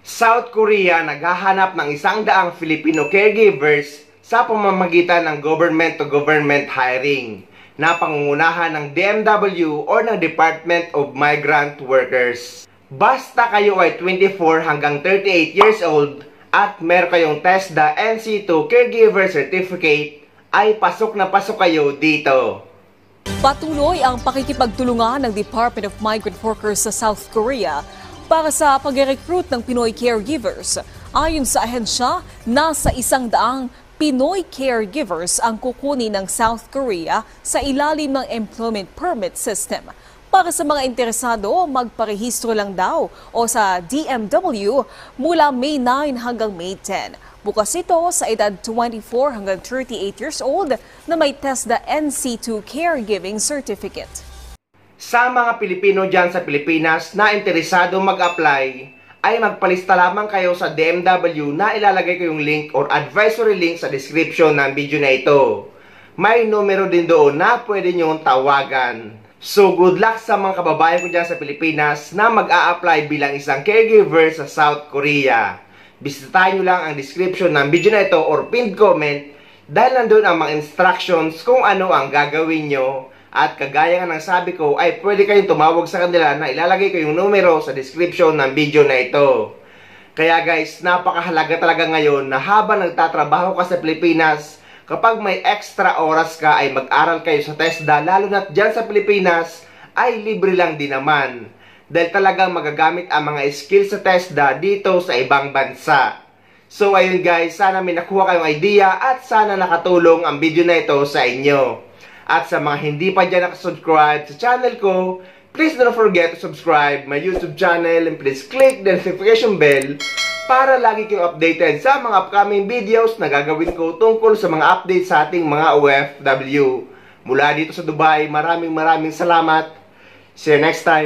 South Korea naghahanap ng 100 Filipino caregivers sa pamamagitan ng government-to-government hiring na pangungunahan ng DMW or ng Department of Migrant Workers. Basta kayo ay 24 hanggang 38 years old at meron kayong TESDA NC2 Caregiver Certificate, ay pasok na pasok kayo dito. Patuloy ang pakikipagtulungan ng Department of Migrant Workers sa South Korea para sa pag-recruit ng Pinoy caregivers. Ayon sa ahensya, nasa 100 Pinoy caregivers ang kukunin ng South Korea sa ilalim ng Employment Permit System. Para sa mga interesado, magparehistro lang daw o sa DMW mula May 9 hanggang May 10. Bukas ito sa edad 24 hanggang 38 years old na may TESDA NC2 Caregiving Certificate. Sa mga Pilipino dyan sa Pilipinas na interesado mag-apply, ay magpalista lamang kayo sa DMW na ilalagay ko yung link or advisory link sa description ng video na ito. May numero din doon na pwede nyong tawagan. So good luck sa mga kababayan ko dyan sa Pilipinas na mag-a-apply bilang isang caregiver sa South Korea. Bisitahin nyo lang ang description ng video na ito or pinned comment dahil nandun ang mga instructions kung ano ang gagawin nyo. At kagaya nga ng sabi ko, ay pwede kayong tumawag sa kanila na ilalagay ko yung numero sa description ng video na ito. Kaya guys, napakahalaga talaga ngayon na habang nagtatrabaho ka sa Pilipinas, kapag may extra oras ka ay mag-aral kayo sa TESDA, lalo na dyan sa Pilipinas, ay libre lang din naman. Dahil talagang magagamit ang mga skills sa TESDA dito sa ibang bansa. So ayun guys, sana may nakuha kayong idea at sana nakatulong ang video na ito sa inyo. At sa mga hindi pa dyan nakasubscribe sa channel ko, please don't forget to subscribe my YouTube channel and please click the notification bell para lagi kayong updated sa mga upcoming videos na gagawin ko tungkol sa mga updates sa ating mga OFW. Mula dito sa Dubai, maraming salamat. See you next time.